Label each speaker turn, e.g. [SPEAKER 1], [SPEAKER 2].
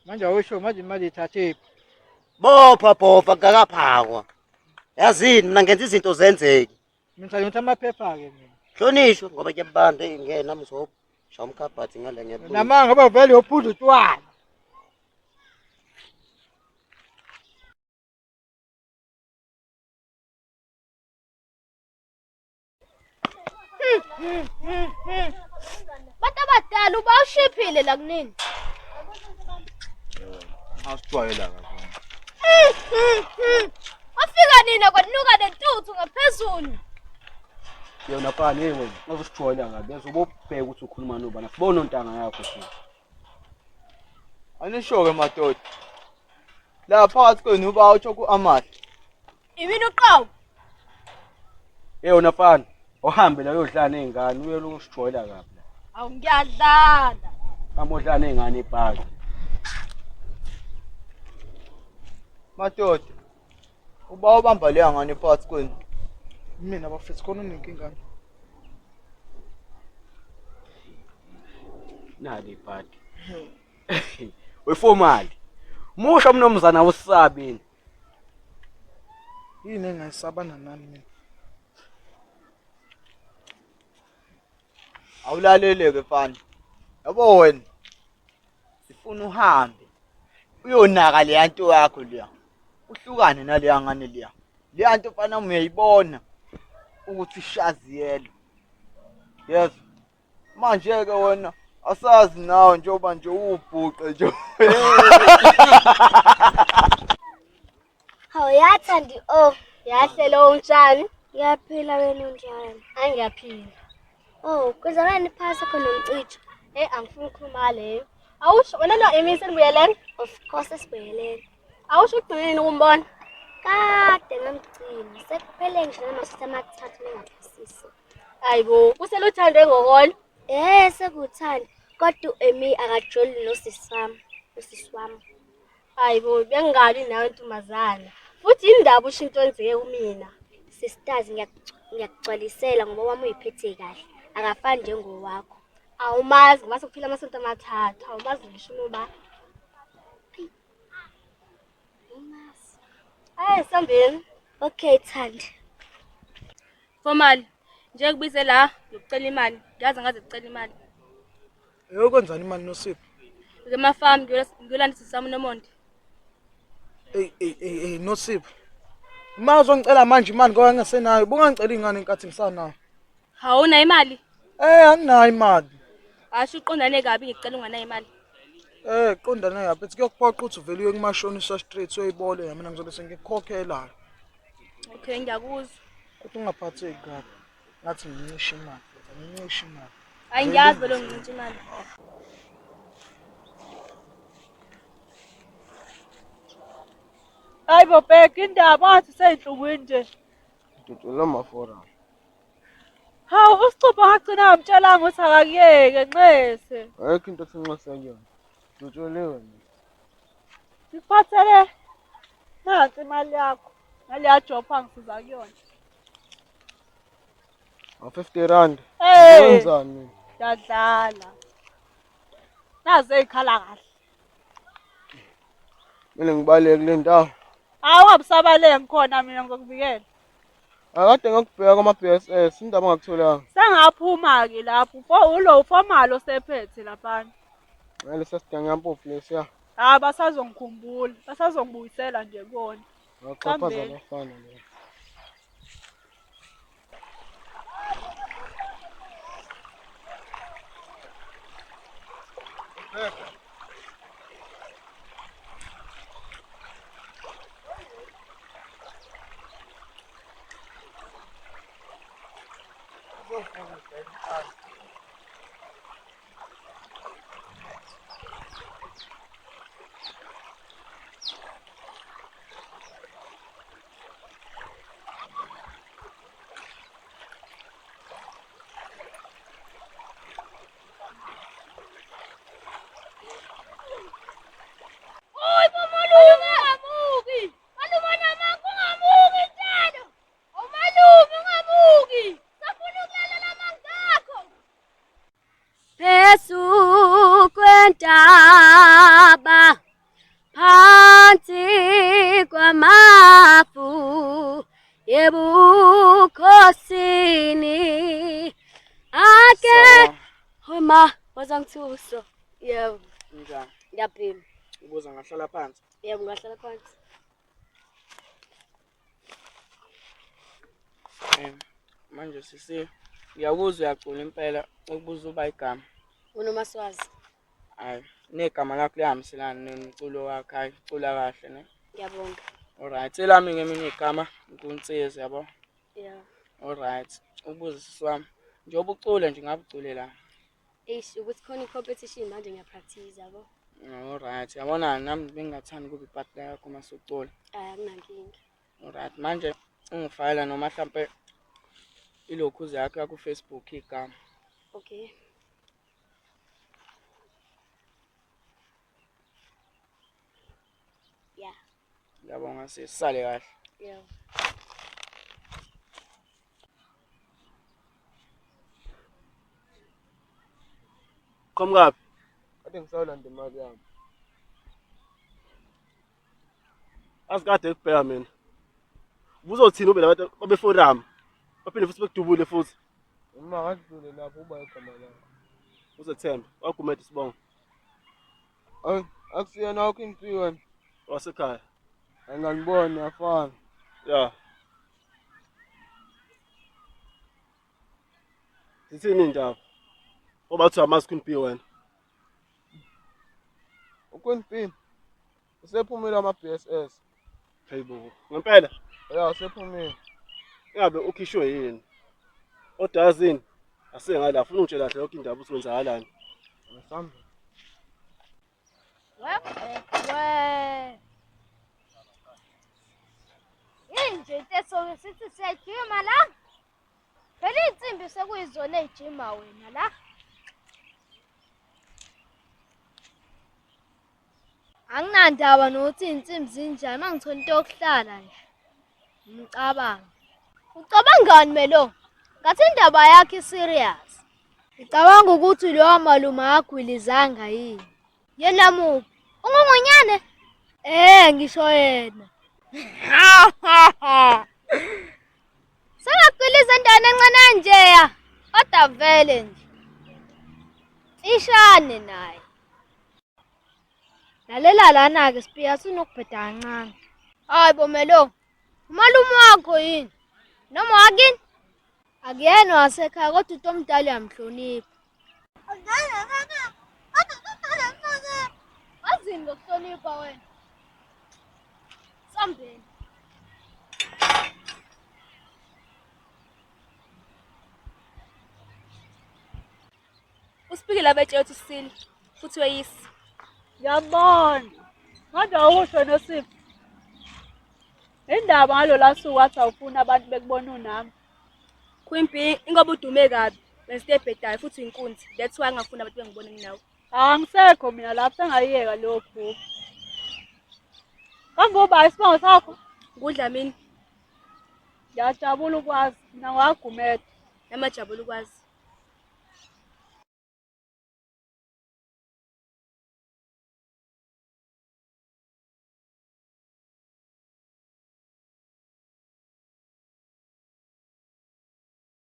[SPEAKER 1] Manje awusho manje imali ithathephi?
[SPEAKER 2] Bopha ngakaphakwa. Yazini mina ngenza izinto zenzeke.
[SPEAKER 1] Mina ngithatha amaphepha-ke mina.
[SPEAKER 2] Hlonishwe ngoba kuyabanda ngena mzopho. Shaya umkhabhathi ngale ngiyabuya.
[SPEAKER 1] Namanga ngoba vele uyophuza utwala.
[SPEAKER 3] Bantu abadala ubawushiphile la kunini.
[SPEAKER 4] Asijwayela kakhulu.
[SPEAKER 3] Wafika nina kwanuka nentuthu ngaphezulu.
[SPEAKER 4] Yona fani wena, uzijwayela kabi. Yazi ubobheka ukuthi ukhuluma nobani. Sibona ontanga yakho thina.
[SPEAKER 5] Anisho-ke madoda. La phakathi kwenu uba utsho ku-Amahle.
[SPEAKER 3] Yimini uqawu.
[SPEAKER 4] Yona fani, uhambe la uyodlala nezingane, uyeloko usijwayela kabi.
[SPEAKER 3] Awu ngiyadlala.
[SPEAKER 4] Hamba udlala nezingane ebhaki.
[SPEAKER 5] Madoda. Uba ubamba leya ngane phakathi kwenu.
[SPEAKER 1] Mina bafethu khona unenkinga.
[SPEAKER 4] Nali ibhaki. Wefomali. Musha mnomzana usabini.
[SPEAKER 1] Yini engayisabana nani mina?
[SPEAKER 5] Awulalele-ke mfana. Yabo wena. Sifuna uhambe. Uyonaka leya nto yakho leya. Uhlukane naleya ngane leya. Leya nto mfana uyayibona ukuthi ishaziyelo. Yes. Manje-ke wena asazi nawe njengoba nje ubhuqe nje.
[SPEAKER 3] Hawu yathandi yahlela unjani? Ngiyaphila wena unjani? Angiyaphila. Kwenzakalani phasi khona nomcijo? Angifuni ukukhuluma leyo. Awusho wena no Amy senibuyelene? Of course sibuyelene. Awusho ugcineni ukumbona? Kade ngamgcina. Sekuphele ngisho namasitha amathathu nengaphasisi. Hayibo, kuseluthande ngokolo? Sekuthanda. Kodwa uEmy akajoli nosisi wami. Hayibo, bengali nawe ntombazana. Futhi indaba usho into enzeke kumina. Sisters ngiyakugcwalisela ngoba wami uyiphethe kahle. Akafani njengowakho. Awumazi ngoba sekuphila amasonto amathathu. Awumazi ngisho noba. Sambeni. Okay, Thandi.
[SPEAKER 6] Formali. Nje kubize la ngokucela imali. Ngiyazi ngaze kucela imali.
[SPEAKER 1] Yokwenzani imali noSipho?
[SPEAKER 6] Ngemafamu ngiyolandisa sami noMondi.
[SPEAKER 1] noSipho. Uma uzongicela manje imali ngoba ngingasenayo, bungangicela ingane inkathi ngisanayo.
[SPEAKER 6] Hawuna imali?
[SPEAKER 1] Anginayo imali.
[SPEAKER 6] Asho uqondane kabi ngicela unganayo imali.
[SPEAKER 1] Qondana yaphi? Ethi kuyokuphoqa ukuthi uvele uye kumashonisa street uyoyibole mina ngizobe sengikukhokhela.
[SPEAKER 6] Okay, ngiyakuzwa.
[SPEAKER 1] Kodwa ungaphatheki kabi. Ngathi ngincisha imali. Ngincisha imali.
[SPEAKER 6] Angiyazi vele ngincintsha imali.
[SPEAKER 7] Hayibo bheka indaba athi seyinhlungwini nje.
[SPEAKER 4] Ngidudula amafora.
[SPEAKER 7] Hawu usicupha ngagcina ngamtshelanga ukuthi akakuyeke nxese.
[SPEAKER 4] Ayikho into esinxese kuyona. Duduliwe.
[SPEAKER 7] Ngikuphathele nansi imali yakho. Ngaleya job angisiza kuyona.
[SPEAKER 4] R50.
[SPEAKER 7] Wenzani? Yadlala. Naze ezikhala kahle.
[SPEAKER 4] Mina ngibaleke kule ndawo.
[SPEAKER 7] Awungabusabaleke ngikhona mina ngokubikela.
[SPEAKER 4] Akade ngakubheka kuma-BSS indaba ngakutholanga.
[SPEAKER 7] Sengaphuma ke lapho. Ulo formal osephethe lapha.
[SPEAKER 4] Ngale sasidanga impuphu lesiya.
[SPEAKER 7] Basazongikhumbula. Basazongibuyisela nje kona.
[SPEAKER 4] Ngaqhaphaza abafana le.
[SPEAKER 3] Kwentaba phansi kwamafu yebukhosini ake homa wazangithuso yebo
[SPEAKER 1] Njani?
[SPEAKER 3] ngiyaphila
[SPEAKER 1] Ubuza ngahlala phansi.
[SPEAKER 3] yebo ngahlala phansi
[SPEAKER 1] Manje ngiyakuzwa uyacula impela ukubuza uba igama.
[SPEAKER 3] unomaswazi
[SPEAKER 1] Hayi, negama lakho liyahambiselana nomculo wakho, hayi, ucula kahle ne.
[SPEAKER 3] ngiyabonga
[SPEAKER 1] Alright, elami ngeminye igama uNkulunkulu yabo.
[SPEAKER 3] yeah
[SPEAKER 1] Alright, ubuze sisi wami. Njengoba ucula nje ngabe uculela.
[SPEAKER 3] ukuthi khona i-competition manje ngiyapractice yabo
[SPEAKER 1] Alright, yabona nami bengingathanda ukuba ipatla yakho uma usucula.
[SPEAKER 3] akunankinga
[SPEAKER 1] Alright, manje ungifayela noma mhlampe ilokhuzi yakho ku-Facebook igama.
[SPEAKER 3] okay yeah
[SPEAKER 1] Ngiyabonga sisale kahle.
[SPEAKER 3] yeah
[SPEAKER 4] Qhamukapi?
[SPEAKER 1] Kade ngisawulanda imali yami.
[SPEAKER 4] Asikade kubheka mina. Ubuzothina ube labantu babeforum. Baphinde futhi bekudubule futhi.
[SPEAKER 1] Uma ngadlule lapho uba igama lakho.
[SPEAKER 4] Uzethemba, wagumeda isibongo.
[SPEAKER 1] Akusiyena wakho impi wena.
[SPEAKER 4] Wasekhaya.
[SPEAKER 1] Angangiboni afana.
[SPEAKER 4] Ya. Sithini indaba? Ngoba uthi amazi kunpi wena.
[SPEAKER 1] Ukwempini. Usephumile ama-BSS.
[SPEAKER 4] Hayibo. Ngempela
[SPEAKER 1] Ya, usephumile.
[SPEAKER 4] ngabe ukhishwe yini? Odazini asengala ufuna ungitshela kahle yonke indaba usenzakalani.
[SPEAKER 1] Ngisamba.
[SPEAKER 3] Yinje into sithi siyajima la. Phela insimbi sekuyizona ejima wena la. Anginandaba nokuthi insimbi zinjani, angithola into yokuhlala nje. Ngicabanga. Ucabangani melo? Ngathi indaba yakhe serious. Ngicabanga ukuthi lo malume akagwilizanga yini. Yena muphi? Ungungonyane? Ngisho yena. Sengagwiliza endaweni encane njeya. Kodwa vele nje. Ishane naye. Lalela lana-ke Sipiya sinokubheda kancane. Hayi bomelo. Umalume wakho yini? Noma wakini? Akuyena wasekhaya kodwa umuntu omdala uyamhlonipha. Wazini ngokuhlonipha wena? Sambeni.
[SPEAKER 6] Uspikile abetshela ukuthi usile futhi weyisi.
[SPEAKER 7] Ngiyabona. Manje awusho noSipho. Indaba ngalola suku wathi awufuna abantu bekubona unami.
[SPEAKER 6] Kwimpi ingoba udume kabi. Bese ebhedayo futhi inkunzi. That's why ngafuna abantu bengibone nginawe.
[SPEAKER 7] Angisekho mina lapho sengayiyeka lo group. Kambe uba isibongo sakho?
[SPEAKER 6] Ngudlamini
[SPEAKER 7] Ngiyajabula ukwazi mina ngwagumeda.
[SPEAKER 6] namajabula ukwazi.